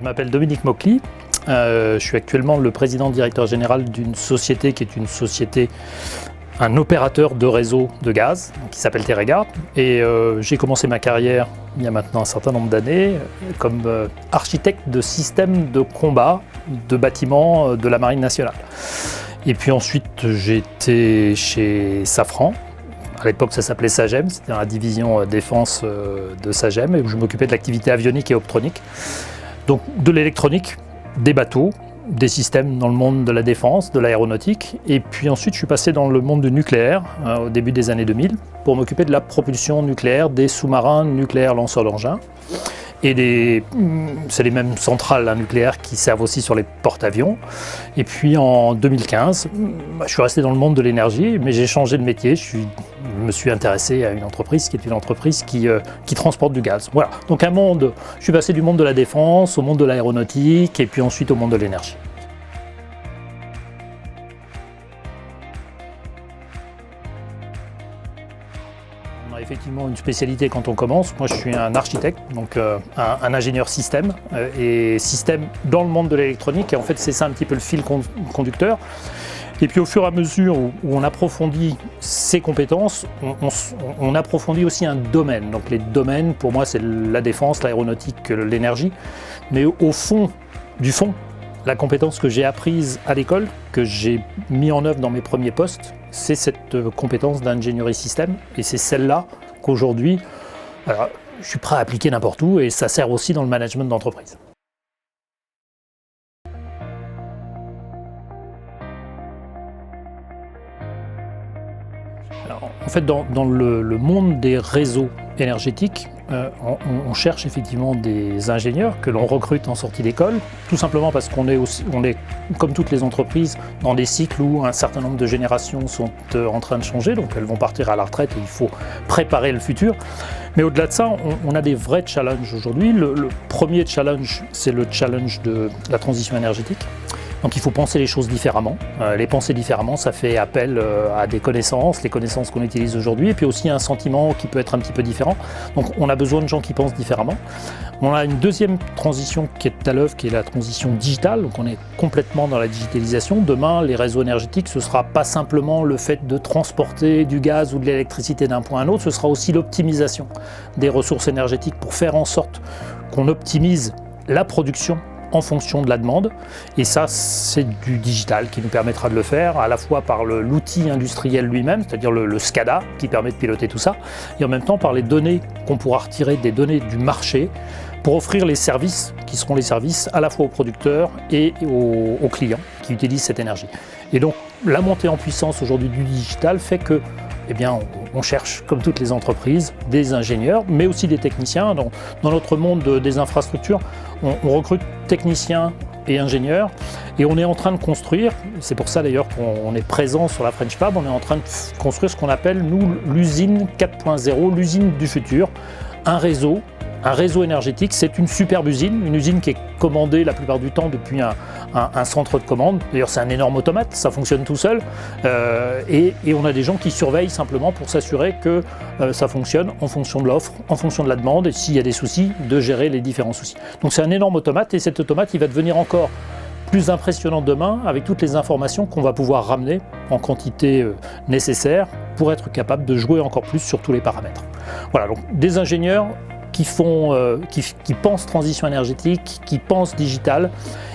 m'appelle Dominique Maucly, je suis actuellement le président directeur général d'une société qui est une société, un opérateur de réseau de gaz qui s'appelle Teregard. Et j'ai commencé ma carrière il y a maintenant un certain nombre d'années comme architecte de systèmes de combat de bâtiments de la Marine nationale. Et puis ensuite j'ai été chez Safran. À l'époque, ça s'appelait Sagem, c'était la division défense de Sagem, et où je m'occupais de l'activité avionique et optronique. Donc de l'électronique, des bateaux, des systèmes dans le monde de la défense, de l'aéronautique. Et puis ensuite, je suis passé dans le monde du nucléaire au début des années 2000 pour m'occuper de la propulsion nucléaire des sous-marins nucléaires lanceurs d'engins. Et c'est les mêmes centrales nucléaires qui servent aussi sur les porte-avions. Et puis en 2015, je suis resté dans le monde de l'énergie, mais j'ai changé de métier. Je me suis intéressé à une entreprise qui est une entreprise qui transporte du gaz. Voilà, donc je suis passé du monde de la défense au monde de l'aéronautique et puis ensuite au monde de l'énergie. On a effectivement une spécialité quand on commence. Moi, je suis un architecte, donc un ingénieur système. Et système dans le monde de l'électronique, et en fait, c'est ça un petit peu le fil conducteur. Et puis au fur et à mesure où on approfondit ses compétences, on approfondit aussi un domaine. Donc les domaines, pour moi, c'est la défense, l'aéronautique, l'énergie. Mais au fond du fond, la compétence que j'ai apprise à l'école, que j'ai mis en œuvre dans mes premiers postes, c'est cette compétence d'ingénierie système. Et c'est celle-là qu'aujourd'hui, je suis prêt à appliquer n'importe où, et ça sert aussi dans le management d'entreprise. Alors, en fait, dans le monde des réseaux énergétiques, on cherche effectivement des ingénieurs que l'on recrute en sortie d'école, tout simplement parce qu'on est, comme toutes les entreprises, dans des cycles où un certain nombre de générations sont en train de changer, donc elles vont partir à la retraite et il faut préparer le futur. Mais au-delà de ça, on a des vrais challenges aujourd'hui. Le premier challenge, c'est le challenge de la transition énergétique. Donc il faut penser les choses différemment. Les penser différemment, ça fait appel à des connaissances, les connaissances qu'on utilise aujourd'hui, et puis aussi un sentiment qui peut être un petit peu différent. Donc on a besoin de gens qui pensent différemment. On a une deuxième transition qui est à l'œuvre, qui est la transition digitale. Donc on est complètement dans la digitalisation. Demain, les réseaux énergétiques, ce ne sera pas simplement le fait de transporter du gaz ou de l'électricité d'un point à un autre, ce sera aussi l'optimisation des ressources énergétiques pour faire en sorte qu'on optimise la production en fonction de la demande, et ça c'est du digital qui nous permettra de le faire à la fois par l'outil industriel lui-même, c'est-à-dire le SCADA qui permet de piloter tout ça, et en même temps par les données qu'on pourra retirer des données du marché pour offrir les services qui seront les services à la fois aux producteurs et aux clients qui utilisent cette énergie. Et donc la montée en puissance aujourd'hui du digital fait que on cherche, comme toutes les entreprises, des ingénieurs, mais aussi des techniciens. Dans notre monde des infrastructures, on recrute techniciens et ingénieurs, et on est en train de construire, c'est pour ça d'ailleurs qu'on est présent sur la French Fab, on est en train de construire ce qu'on appelle, nous, l'usine 4.0, l'usine du futur, un réseau énergétique. C'est une superbe usine, une usine qui est commandée la plupart du temps depuis un centre de commande. D'ailleurs, c'est un énorme automate, ça fonctionne tout seul. Et on a des gens qui surveillent simplement pour s'assurer que ça fonctionne en fonction de l'offre, en fonction de la demande, et s'il y a des soucis, de gérer les différents soucis. Donc c'est un énorme automate, et cet automate, il va devenir encore plus impressionnant demain avec toutes les informations qu'on va pouvoir ramener en quantité nécessaire pour être capable de jouer encore plus sur tous les paramètres. Voilà, donc des ingénieurs qui pensent transition énergétique, qui pensent digital,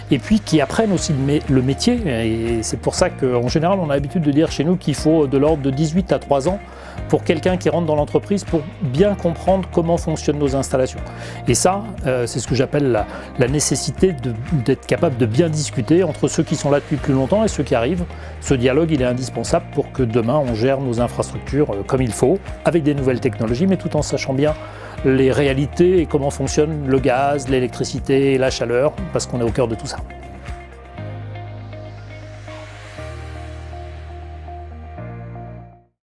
et puis qui apprennent aussi le métier. Et c'est pour ça qu'en général, on a l'habitude de dire chez nous qu'il faut de l'ordre de 18 à 3 ans pour quelqu'un qui rentre dans l'entreprise pour bien comprendre comment fonctionnent nos installations. Et ça, c'est ce que j'appelle la nécessité d'être capable de bien discuter entre ceux qui sont là depuis plus longtemps et ceux qui arrivent. Ce dialogue, il est indispensable pour que demain, on gère nos infrastructures comme il faut, avec des nouvelles technologies, mais tout en sachant bien les réalités et comment fonctionne le gaz, l'électricité et la chaleur, parce qu'on est au cœur de tout ça.